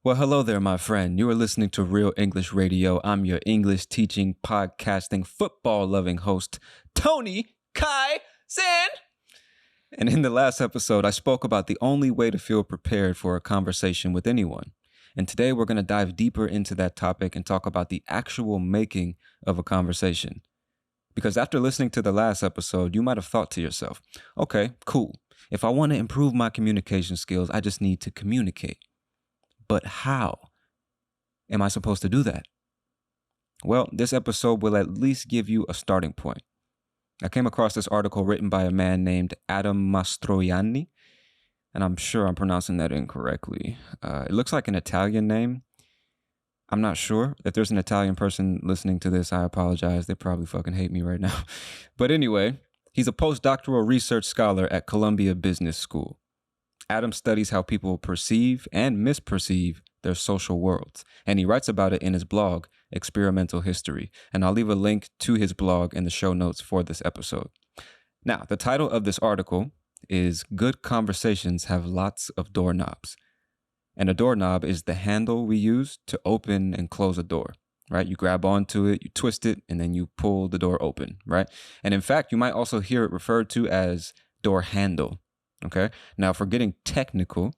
Well, hello there, my friend. You are listening to Real English Radio. I'm your English teaching, podcasting, football loving host, Tony Kai San. And in the last episode, I spoke about the only way to feel prepared for a conversation with anyone. And today we're going to dive deeper into that topic and talk about the actual making of a conversation. Because after listening to the last episode, you might have thought to yourself, okay, cool. If I want to improve my communication skills, I just need to communicate. But how am I supposed to do that? Well, this episode will at least give you a starting point. I came across this article written by a man named Adam Mastroianni, and I'm sure I'm pronouncing that incorrectly. It looks like an Italian name. I'm not sure. If there's an Italian person listening to this, I apologize. They probably fucking hate me right now. But anyway, he's a postdoctoral research scholar at Columbia Business School. Adam studies how people perceive and misperceive their social worlds, and he writes about it in his blog, Experimental History, and I'll leave a link to his blog in the show notes for this episode. Now, the title of this article is Good Conversations Have Lots of Doorknobs, and a doorknob is the handle we use to open and close a door, right? You grab onto it, you twist it, and then you pull the door open, right? And in fact, you might also hear it referred to as door handle. Okay. Now, for getting technical,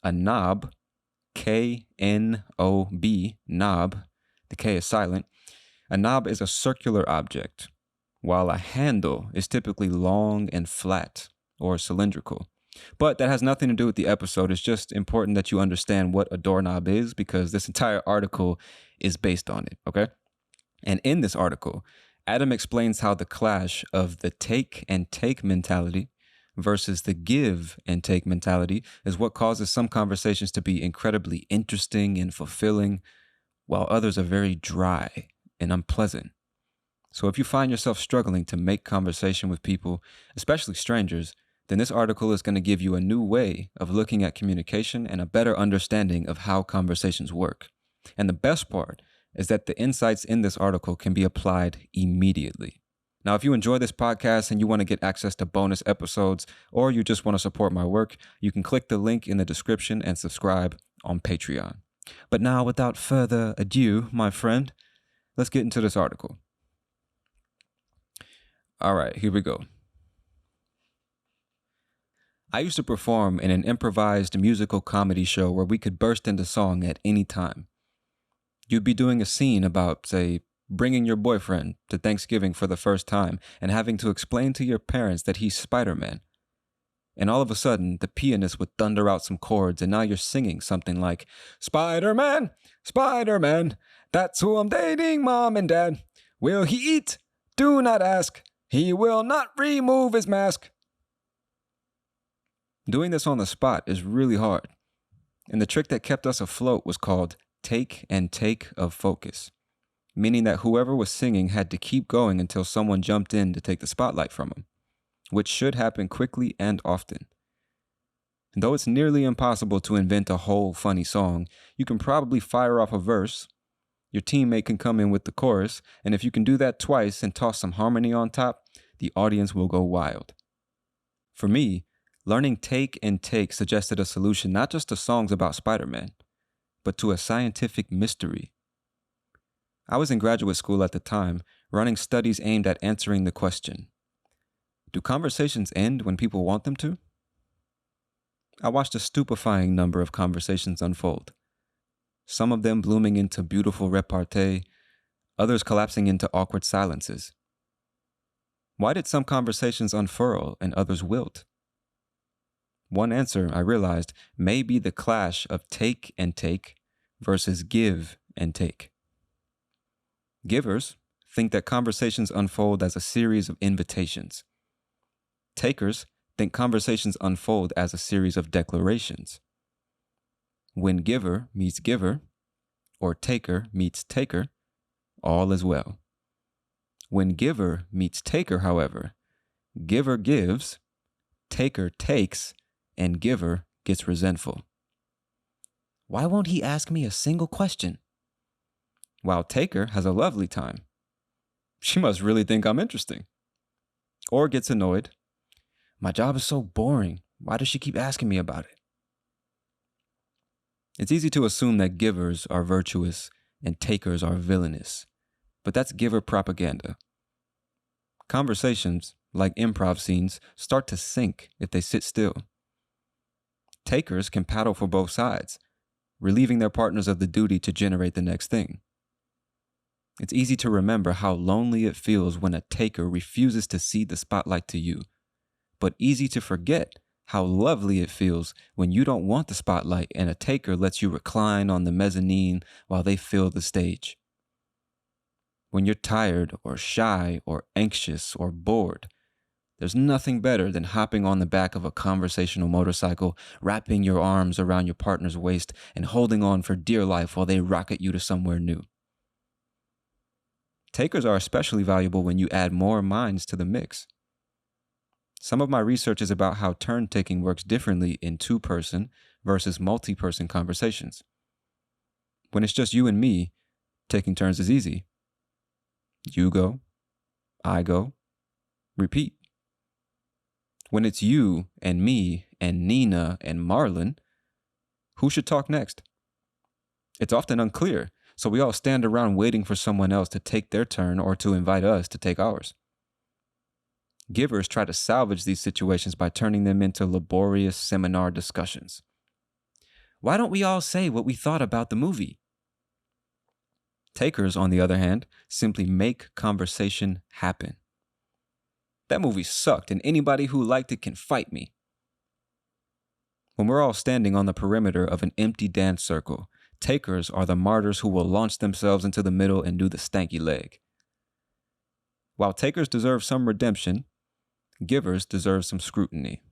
a knob, K-N-O-B, knob, the K is silent. A knob is a circular object, while a handle is typically long and flat or cylindrical. But that has nothing to do with the episode. It's just important that you understand what a doorknob is because this entire article is based on it. Okay. And in this article, Adam explains how the clash of the take and take mentality versus the give and take mentality is what causes some conversations to be incredibly interesting and fulfilling, while others are very dry and unpleasant. So if you find yourself struggling to make conversation with people, especially strangers, then this article is going to give you a new way of looking at communication and a better understanding of how conversations work. And the best part is that the insights in this article can be applied immediately. Now, if you enjoy this podcast and you want to get access to bonus episodes, or you just want to support my work, you can click the link in the description and subscribe on Patreon. But now, without further ado, my friend, let's get into this article. All right, here we go. I used to perform in an improvised musical comedy show where we could burst into song at any time. You'd be doing a scene about, say, bringing your boyfriend to Thanksgiving for the first time and having to explain to your parents that he's Spider-Man. And all of a sudden, the pianist would thunder out some chords and now you're singing something like, Spider-Man, Spider-Man, that's who I'm dating, Mom and Dad. Will he eat? Do not ask. He will not remove his mask. Doing this on the spot is really hard. And the trick that kept us afloat was called take and take of focus, meaning that whoever was singing had to keep going until someone jumped in to take the spotlight from him, which should happen quickly and often. And though it's nearly impossible to invent a whole funny song, you can probably fire off a verse, your teammate can come in with the chorus, and if you can do that twice and toss some harmony on top, the audience will go wild. For me, learning take and take suggested a solution not just to songs about Spider-Man, but to a scientific mystery. I was in graduate school at the time, running studies aimed at answering the question, do conversations end when people want them to? I watched a stupefying number of conversations unfold, some of them blooming into beautiful repartee, others collapsing into awkward silences. Why did some conversations unfurl and others wilt? One answer, I realized, may be the clash of take and take versus give and take. Givers think that conversations unfold as a series of invitations. Takers think conversations unfold as a series of declarations. When giver meets giver, or taker meets taker, all is well. When giver meets taker, however, giver gives, taker takes, and giver gets resentful. Why won't he ask me a single question? While taker has a lovely time. She must really think I'm interesting. Or gets annoyed. My job is so boring. Why does she keep asking me about it? It's easy to assume that givers are virtuous and takers are villainous, but that's giver propaganda. Conversations, like improv scenes, start to sink if they sit still. Takers can paddle for both sides, relieving their partners of the duty to generate the next thing. It's easy to remember how lonely it feels when a taker refuses to cede the spotlight to you, but easy to forget how lovely it feels when you don't want the spotlight and a taker lets you recline on the mezzanine while they fill the stage. When you're tired or shy or anxious or bored, there's nothing better than hopping on the back of a conversational motorcycle, wrapping your arms around your partner's waist, and holding on for dear life while they rocket you to somewhere new. Takers are especially valuable when you add more minds to the mix. Some of my research is about how turn-taking works differently in two-person versus multi-person conversations. When it's just you and me, taking turns is easy. You go, I go, repeat. When it's you and me and Nina and Marlon, who should talk next? It's often unclear, so we all stand around waiting for someone else to take their turn or to invite us to take ours. Givers try to salvage these situations by turning them into laborious seminar discussions. Why don't we all say what we thought about the movie? Takers, on the other hand, simply make conversation happen. That movie sucked, and anybody who liked it can fight me. When we're all standing on the perimeter of an empty dance circle, takers are the martyrs who will launch themselves into the middle and do the stanky leg. While takers deserve some redemption, givers deserve some scrutiny.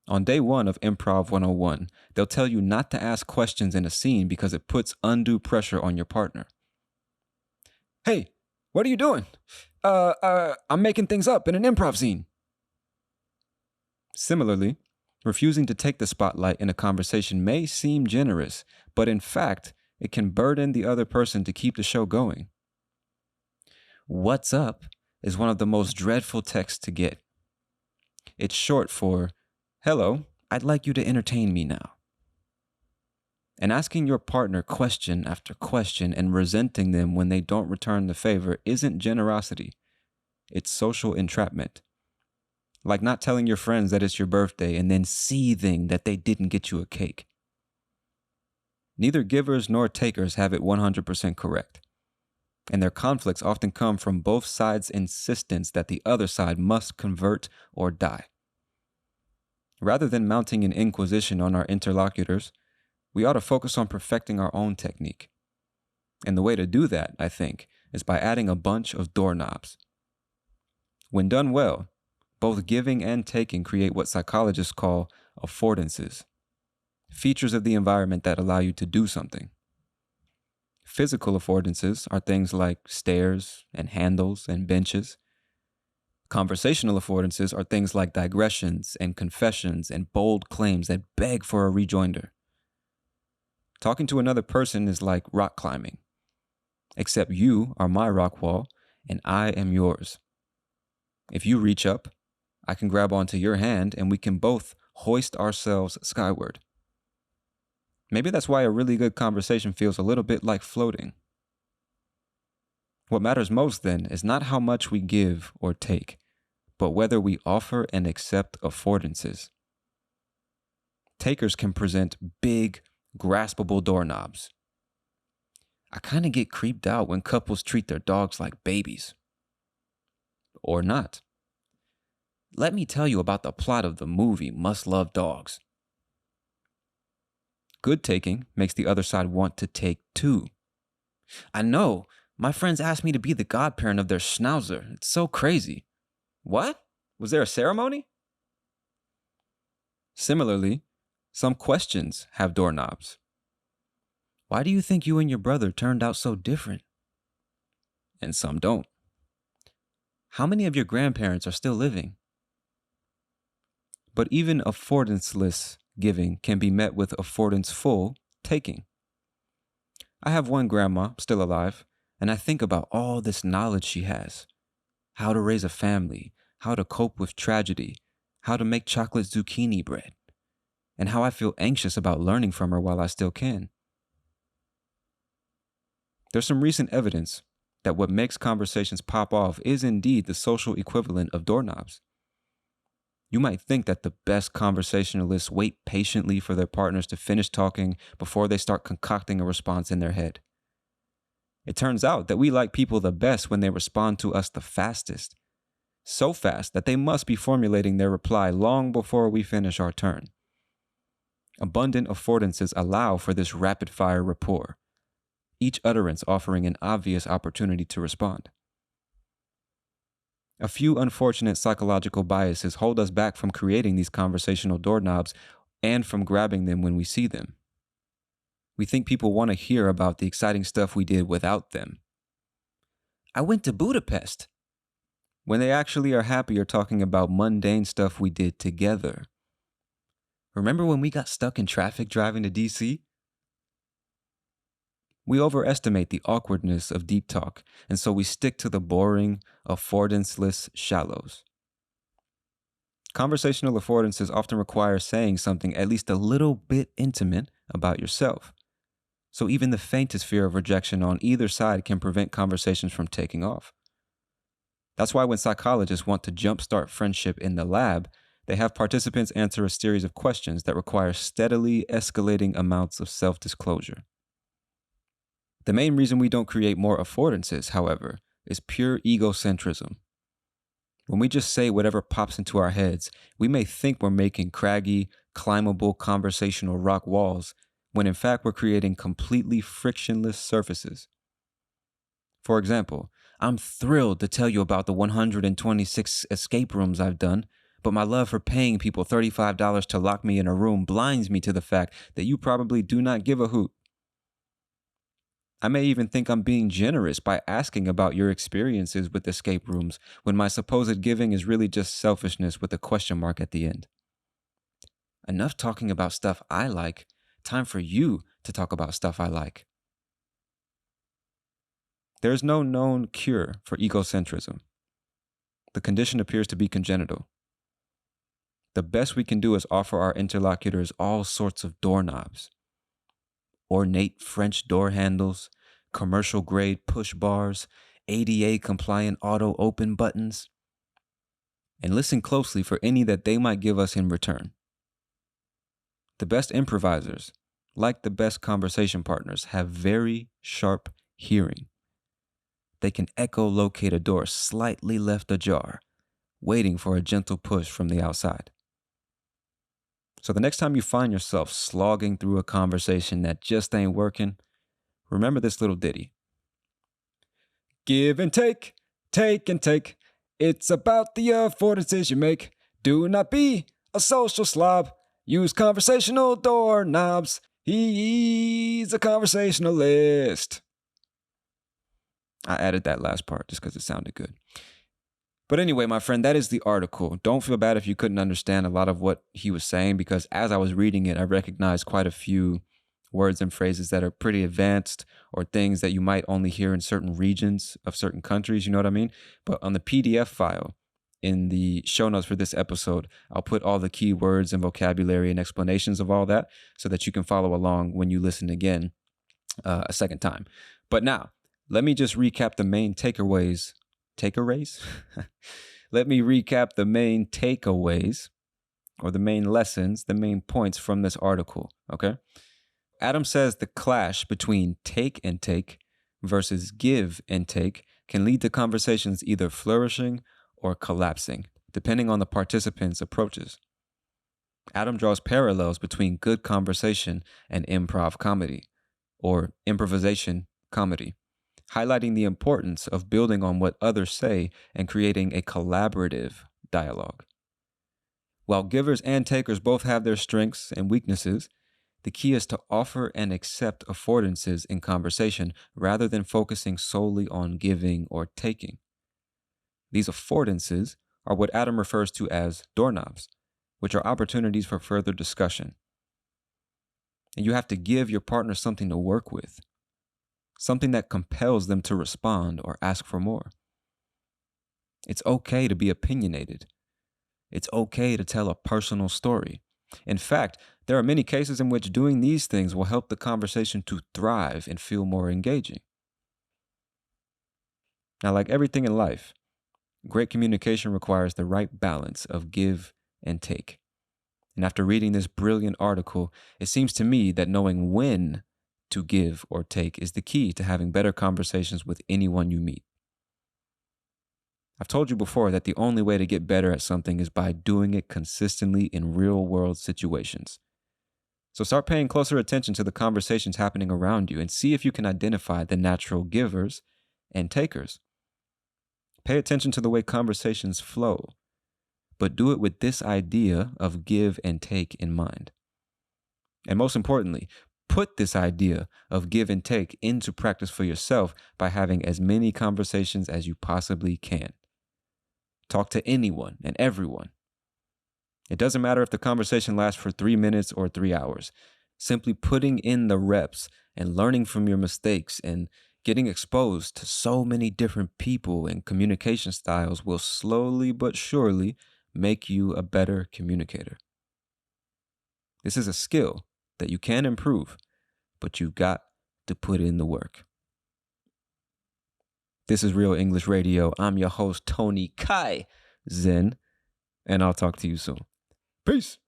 On day one of Improv 101, they'll tell you not to ask questions in a scene because it puts undue pressure on your partner. Hey, what are you doing? I'm making things up in an improv scene. Similarly, refusing to take the spotlight in a conversation may seem generous, but in fact, it can burden the other person to keep the show going. What's up is one of the most dreadful texts to get. It's short for, hello, I'd like you to entertain me now. And asking your partner question after question and resenting them when they don't return the favor isn't generosity. It's social entrapment. Like not telling your friends that it's your birthday and then seething that they didn't get you a cake. Neither givers nor takers have it 100% correct. And their conflicts often come from both sides' insistence that the other side must convert or die. Rather than mounting an inquisition on our interlocutors, we ought to focus on perfecting our own technique. And the way to do that, I think, is by adding a bunch of doorknobs. When done well, both giving and taking create what psychologists call affordances, features of the environment that allow you to do something. Physical affordances are things like stairs and handles and benches. Conversational affordances are things like digressions and confessions and bold claims that beg for a rejoinder. Talking to another person is like rock climbing, except you are my rock wall and I am yours. If you reach up, I can grab onto your hand and we can both hoist ourselves skyward. Maybe that's why a really good conversation feels a little bit like floating. What matters most then is not how much we give or take, but whether we offer and accept affordances. Takers can present big, graspable doorknobs. I kind of get creeped out when couples treat their dogs like babies. Or not. Let me tell you about the plot of the movie Must Love Dogs. Good taking makes the other side want to take too. I know, my friends asked me to be the godparent of their schnauzer. It's so crazy. What? Was there a ceremony? Similarly, some questions have doorknobs. Why do you think you and your brother turned out so different? And some don't. How many of your grandparents are still living? But even affordanceless giving can be met with affordanceful taking. I have one grandma still alive, and I think about all this knowledge she has. How to raise a family, how to cope with tragedy, how to make chocolate zucchini bread. and how I feel anxious about learning from her while I still can. There's some recent evidence that what makes conversations pop off is indeed the social equivalent of doorknobs. You might think that the best conversationalists wait patiently for their partners to finish talking before they start concocting a response in their head. It turns out that we like people the best when they respond to us the fastest. So fast that they must be formulating their reply long before we finish our turn. Abundant affordances allow for this rapid-fire rapport, each utterance offering an obvious opportunity to respond. A few unfortunate psychological biases hold us back from creating these conversational doorknobs and from grabbing them when we see them. We think people want to hear about the exciting stuff we did without them. I went to Budapest, when they actually are happier talking about mundane stuff we did together. Remember when we got stuck in traffic driving to DC? We overestimate the awkwardness of deep talk, and so we stick to the boring, affordanceless shallows. Conversational affordances often require saying something at least a little bit intimate about yourself. So even the faintest fear of rejection on either side can prevent conversations from taking off. That's why when psychologists want to jumpstart friendship in the lab, they have participants answer a series of questions that require steadily escalating amounts of self-disclosure. The main reason we don't create more affordances, however, is pure egocentrism. When we just say whatever pops into our heads, we may think we're making craggy, climbable conversational rock walls, when in fact we're creating completely frictionless surfaces. For example, I'm thrilled to tell you about the 126 escape rooms I've done, but my love for paying people $35 to lock me in a room blinds me to the fact that you probably do not give a hoot. I may even think I'm being generous by asking about your experiences with escape rooms when my supposed giving is really just selfishness with a question mark at the end. Enough talking about stuff I like. Time for you to talk about stuff I like. There is no known cure for egocentrism. The condition appears to be congenital. The best we can do is offer our interlocutors all sorts of doorknobs. Ornate French door handles, commercial-grade push bars, ADA-compliant auto open buttons, and listen closely for any that they might give us in return. The best improvisers, like the best conversation partners, have very sharp hearing. They can echolocate a door slightly left ajar, waiting for a gentle push from the outside. So the next time you find yourself slogging through a conversation that just ain't working, remember this little ditty. Give and take and take. It's about the affordances you make. Do not be a social slob. Use conversational doorknobs. He's a conversationalist. I added that last part just because it sounded good. But anyway, my friend, that is the article. Don't feel bad if you couldn't understand a lot of what he was saying, because as I was reading it, I recognized quite a few words and phrases that are pretty advanced or things that you might only hear in certain regions of certain countries, you know what I mean? But on the PDF file in the show notes for this episode, I'll put all the key words and vocabulary and explanations of all that so that you can follow along when you listen again a second time. But now, let me just recap the main takeaways. Takeaways? Let me recap the main takeaways or the main lessons, the main points from this article, okay? Adam says the clash between take and take versus give and take can lead to conversations either flourishing or collapsing, depending on the participants' approaches. Adam draws parallels between good conversation and improv comedy, or improvisation comedy, highlighting the importance of building on what others say and creating a collaborative dialogue. While givers and takers both have their strengths and weaknesses, the key is to offer and accept affordances in conversation rather than focusing solely on giving or taking. These affordances are what Adam refers to as doorknobs, which are opportunities for further discussion. And you have to give your partner something to work with, something that compels them to respond or ask for more. It's okay to be opinionated. It's okay to tell a personal story. In fact, There are many cases in which doing these things will help the conversation to thrive and feel more engaging. Now, like everything in life, great communication requires the right balance of give and take. And after reading this brilliant article, it seems to me that knowing when to give or take is the key to having better conversations with anyone you meet. I've told you before that the only way to get better at something is by doing it consistently in real world situations. So start paying closer attention to the conversations happening around you and see if you can identify the natural givers and takers. Pay attention to the way conversations flow, but do it with this idea of give and take in mind. And most importantly, put this idea of give and take into practice for yourself by having as many conversations as you possibly can. Talk to anyone and everyone. It doesn't matter if the conversation lasts for 3 minutes or 3 hours. Simply putting in the reps and learning from your mistakes and getting exposed to so many different people and communication styles will slowly but surely make you a better communicator. This is a skill that you can improve, but you've got to put in the work. This is Real English Radio. I'm your host, Tony Kai Zen, and I'll talk to you soon. Peace.